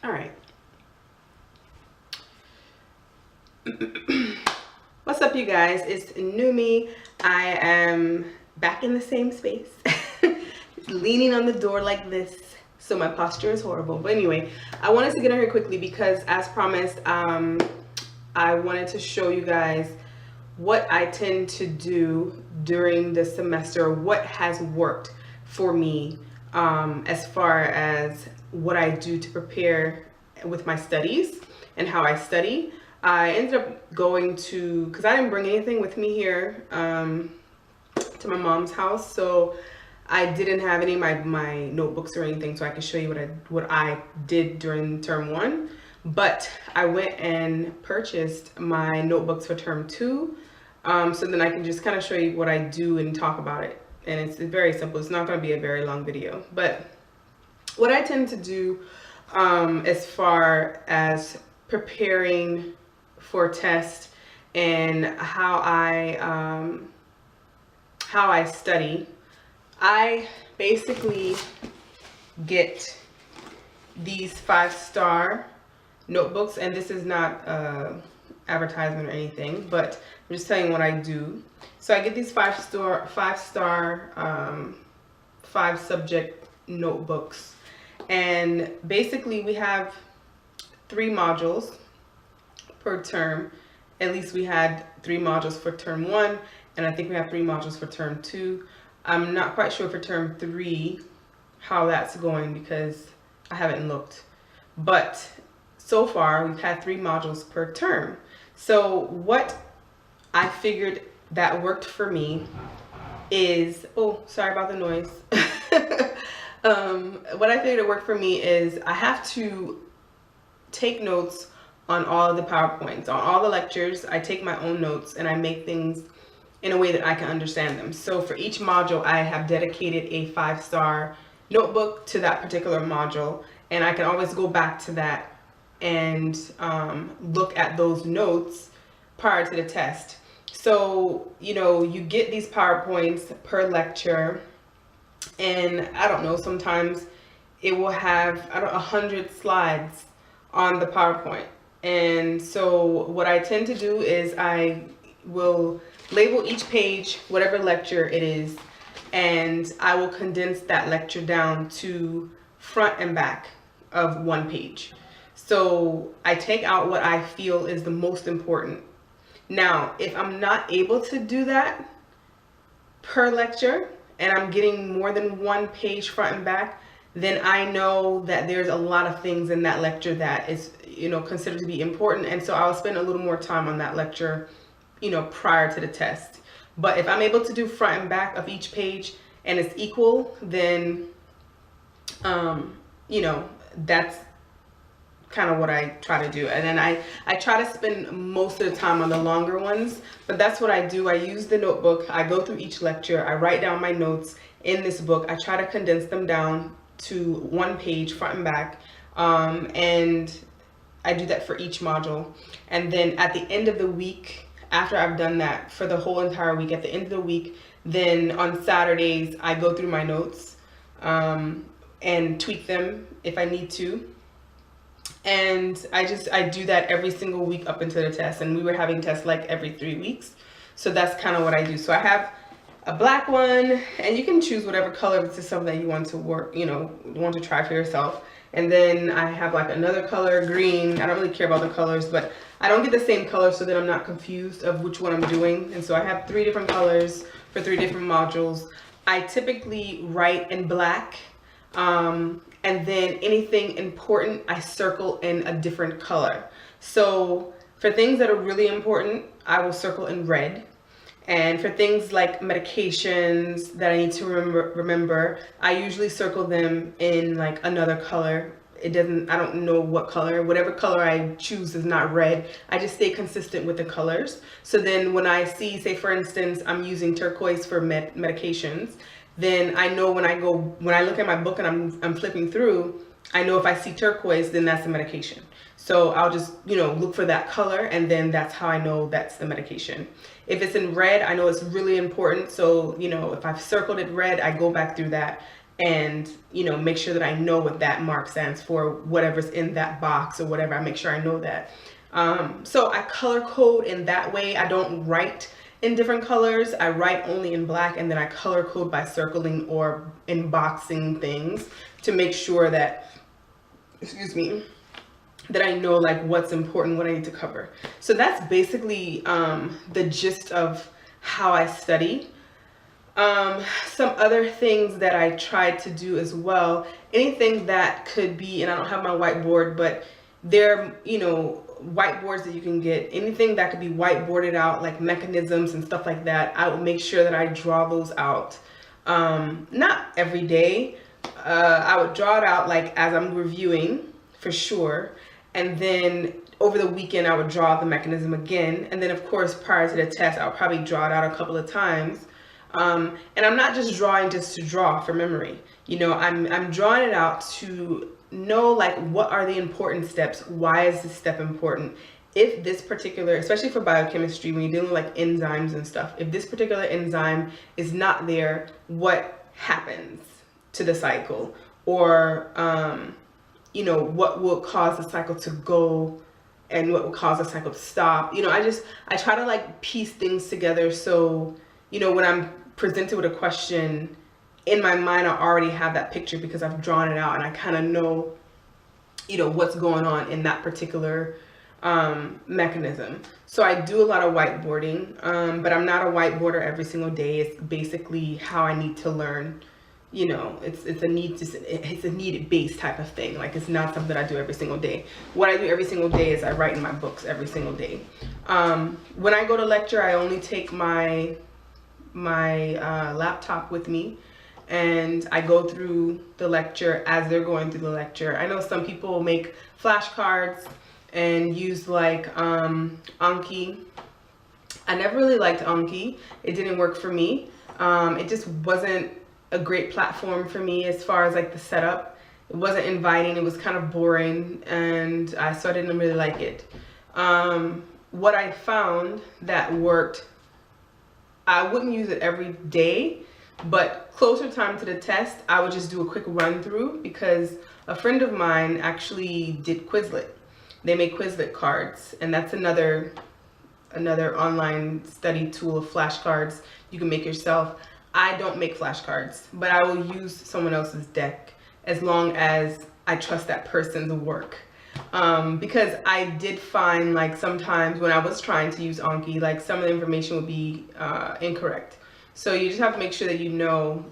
All right. What's up, you guys? It's new me. I am back in the same space, leaning on the door like this, so my posture is horrible. But anyway, I wanted to get on here quickly because, as promised, I wanted to show you guys what I tend to do during the semester, what has worked for me as far as what I do to prepare with my studies and how I study. I ended up going to, because I didn't bring anything with me here to my mom's house, so I didn't have any of my notebooks or anything, so I could show you what I did during term 1. But I went and purchased my notebooks for term 2, so then I can just kind of show you what I do and talk about it. And it's very simple. It's not going to be a very long video. But what I tend to do as far as preparing for tests and how I study, I basically get these 5-star notebooks, and this is not advertisement or anything, but I'm just telling you what I do. So I get these 5-star 5-subject notebooks, and basically we have 3 modules per term. At least we had 3 modules for term 1, and I think we have 3 modules for term 2. I'm not quite sure for term 3 how that's going because I haven't looked, but so far we've had 3 modules per term. So what I figured that worked for me is, oh, sorry about the noise. What I figured it worked for me is I have to take notes on all of the PowerPoints, on all the lectures. I take my own notes and I make things in a way that I can understand them. So for each module, I have dedicated a 5-star notebook to that particular module, and I can always go back to that and look at those notes prior to the test. So, you know, you get these PowerPoints per lecture, and I don't know, sometimes it will have, 100 slides on the PowerPoint. And so what I tend to do is I will label each page, whatever lecture it is, and I will condense that lecture down to front and back of 1 page. So I take out what I feel is the most important. Now, if I'm not able to do that per lecture and I'm getting more than 1 page front and back, then I know that there's a lot of things in that lecture that is, you know, considered to be important. And so I'll spend a little more time on that lecture, you know, prior to the test. But if I'm able to do front and back of each page and it's equal, then, you know, that's kind of what I try to do. And then I try to spend most of the time on the longer ones, but that's what I do. I use the notebook. I go through each lecture. I write down my notes in this book. I try to condense them down to 1 page front and back. And I do that for each module. And then at the end of the week, after I've done that for the whole entire week, at the end of the week, then on Saturdays, I go through my notes and tweak them if I need to. And I do that every single week up until the test. And we were having tests like every 3 weeks. So that's kind of what I do. So I have a black one, and you can choose whatever color if it's something that you want to work, you know, want to try for yourself. And then I have like another color, green. I don't really care about the colors, but I don't get the same color so that I'm not confused of which one I'm doing. And so I have 3 different colors for 3 different modules. I typically write in black, and then anything important I circle in a different color. So for things that are really important, I will circle in red. And for things like medications that I need to remember, I usually circle them in like another color. I don't know what color, whatever color I choose is not red. I just stay consistent with the colors. So then when I see, say for instance, I'm using turquoise for medications, then I know when I look at my book and I'm flipping through, I know if I see turquoise, then that's the medication. So I'll just, you know, look for that color, and then that's how I know that's the medication. If it's in red, I know it's really important. So, you know, if I've circled it red, I go back through that and, you know, make sure that I know what that mark stands for, whatever's in that box or whatever. I make sure I know that. So I color code in that way. I don't write in different colors. I write only in black, and then I color code by circling or emboxing things to make sure that, excuse me, that I know like what's important, what I need to cover. So that's basically the gist of how I study. Some other things that I tried to do as well, anything that could be, and I don't have my whiteboard, but there, you know, whiteboards that you can get, anything that could be whiteboarded out, like mechanisms and stuff like that, I would make sure that I draw those out. Not every day. I would draw it out like as I'm reviewing for sure. And then over the weekend, I would draw the mechanism again. And then of course, prior to the test, I would probably draw it out a couple of times. And I'm not just drawing just to draw for memory. You know, I'm drawing it out to know like what are the important steps, why is this step important, if this particular, especially for biochemistry, when you're dealing with like enzymes and stuff, if this particular enzyme is not there, what happens to the cycle, or you know, what will cause the cycle to go and what will cause the cycle to stop. You know, I try to like piece things together, so you know, when I'm presented with a question, in my mind I already have that picture because I've drawn it out, and I kind of know, you know, what's going on in that particular mechanism. So I do a lot of whiteboarding, but I'm not a whiteboarder every single day. It's basically how I need to learn. You know, it's a need based type of thing. Like, it's not something I do every single day. What I do every single day is I write in my books every single day. When I go to lecture, I only take my laptop with me, and I go through the lecture as they're going through the lecture. I know some people make flashcards and use like Anki. I never really liked Anki. It didn't work for me. It just wasn't a great platform for me as far as like the setup. It wasn't inviting. It was kind of boring, and so I didn't really like it. What I found that worked, I wouldn't use it every day, but closer time to the test, I would just do a quick run through, because a friend of mine actually did Quizlet. They make Quizlet cards, and that's another online study tool of flashcards you can make yourself. I don't make flashcards, but I will use someone else's deck as long as I trust that person's work. Because I did find like sometimes when I was trying to use Anki, like some of the information would be incorrect. So you just have to make sure that you know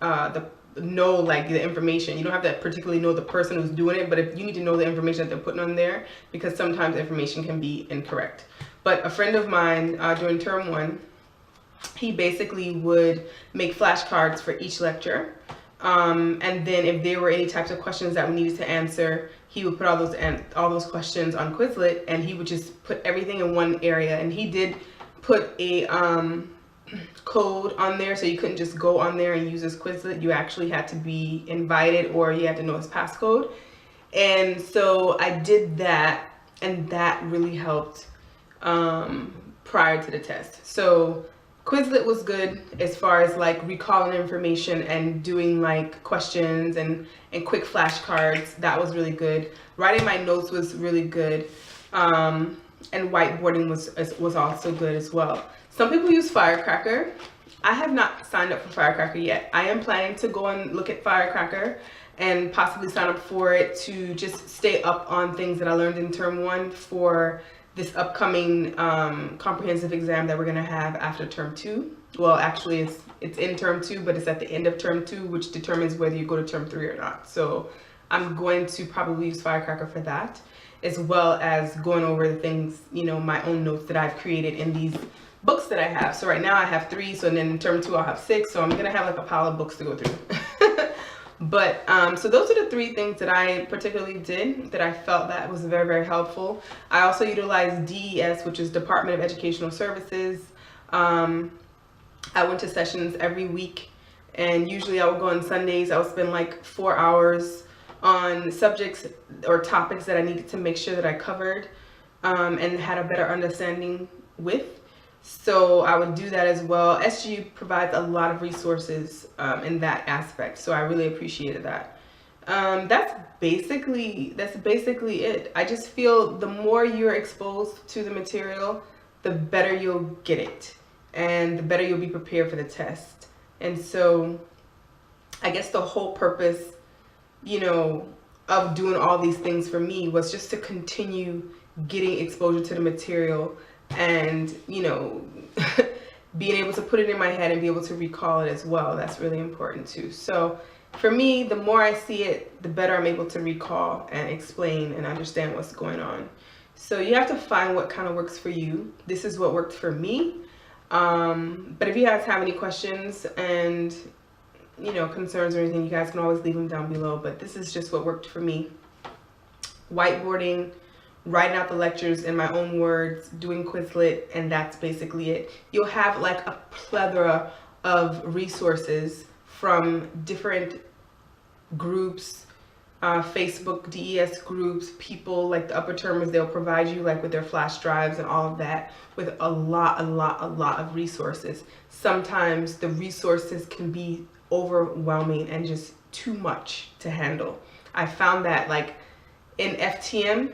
like the information. You don't have to particularly know the person who's doing it, but if you need to know the information that they're putting on there, because sometimes information can be incorrect. But a friend of mine during term 1, he basically would make flashcards for each lecture. And then if there were any types of questions that we needed to answer, he would put all those questions on Quizlet, and he would just put everything in one area. And he did put a code on there, so you couldn't just go on there and use his Quizlet. You actually had to be invited, or you had to know his passcode. And so I did that, and that really helped prior to the test. So Quizlet was good as far as like recalling information and doing like questions and quick flashcards. That was really good. Writing my notes was really good. And whiteboarding was also good as well. Some people use Firecracker. I have not signed up for Firecracker yet. I am planning to go and look at Firecracker and possibly sign up for it to just stay up on things that I learned in term 1 for this upcoming comprehensive exam that we're gonna have after term 2. Well, actually it's in term 2, but it's at the end of term 2, which determines whether you go to term 3 or not. So I'm going to probably use Firecracker for that, as well as going over the things, you know, my own notes that I've created in these books that I have. So right now I have 3, so then in term 2 I'll have 6, so I'm gonna have like a pile of books to go through. But so those are the 3 things that I particularly did that I felt that was very, very helpful. I also utilized DES, which is Department of Educational Services. I went to sessions every week, and usually I would go on Sundays. I would spend like 4 hours on subjects or topics that I needed to make sure that I covered and had a better understanding with. So I would do that as well. SGU provides a lot of resources in that aspect, so I really appreciated that. That's basically it. I just feel the more you're exposed to the material, the better you'll get it, and the better you'll be prepared for the test. And so I guess the whole purpose, you know, of doing all these things for me was just to continue getting exposure to the material and, you know, being able to put it in my head and be able to recall it as well. That's really important too. So for me, the more I see it, the better I'm able to recall and explain and understand what's going on. So you have to find what kind of works for you. This is what worked for me. But if you guys have any questions and, you know, concerns or anything, you guys can always leave them down below. But this is just what worked for me. Whiteboarding, writing out the lectures in my own words, doing Quizlet, and that's basically it. You'll have like a plethora of resources from different groups, Facebook DES groups, people like the upper termers, they'll provide you like with their flash drives and all of that, with a lot of resources. Sometimes the resources can be overwhelming and just too much to handle. I found that like in FTM,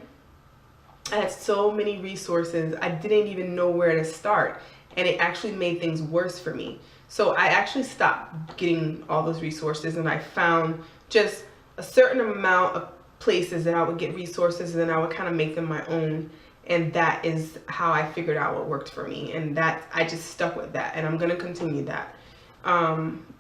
I had so many resources, I didn't even know where to start, and it actually made things worse for me. So I actually stopped getting all those resources, and I found just a certain amount of places that I would get resources, and then I would kind of make them my own. And that is how I figured out what worked for me, and that I just stuck with that, and I'm going to continue that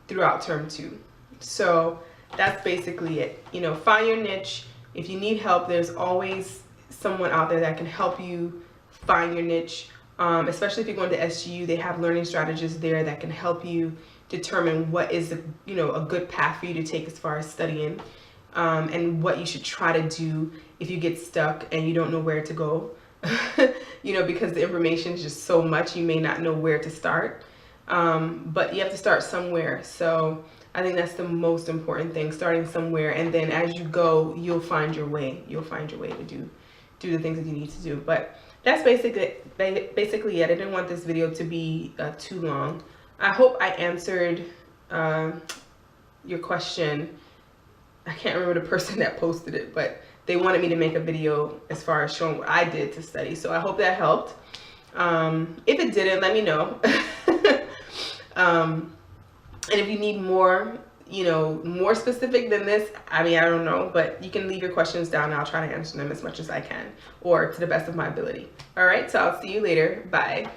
throughout term 2. So that's basically it. You know, find your niche. If you need help, there's always someone out there that can help you find your niche. Especially if you're going to SGU, they have learning strategists there that can help you determine what is a good path for you to take as far as studying, and what you should try to do if you get stuck and you don't know where to go. You know, because the information is just so much, you may not know where to start, but you have to start somewhere. So I think that's the most important thing, starting somewhere, and then as you go, you'll find your way. You'll find your way to do the things that you need to do. But that's basically it. I didn't want this video to be too long. I hope I answered your question. I can't remember the person that posted it, but they wanted me to make a video as far as showing what I did to study. So I hope that helped. If it didn't, let me know. And if you need more, you know, more specific than this, I mean, I don't know, but you can leave your questions down and I'll try to answer them as much as I can, or to the best of my ability. All right, so I'll see you later. Bye.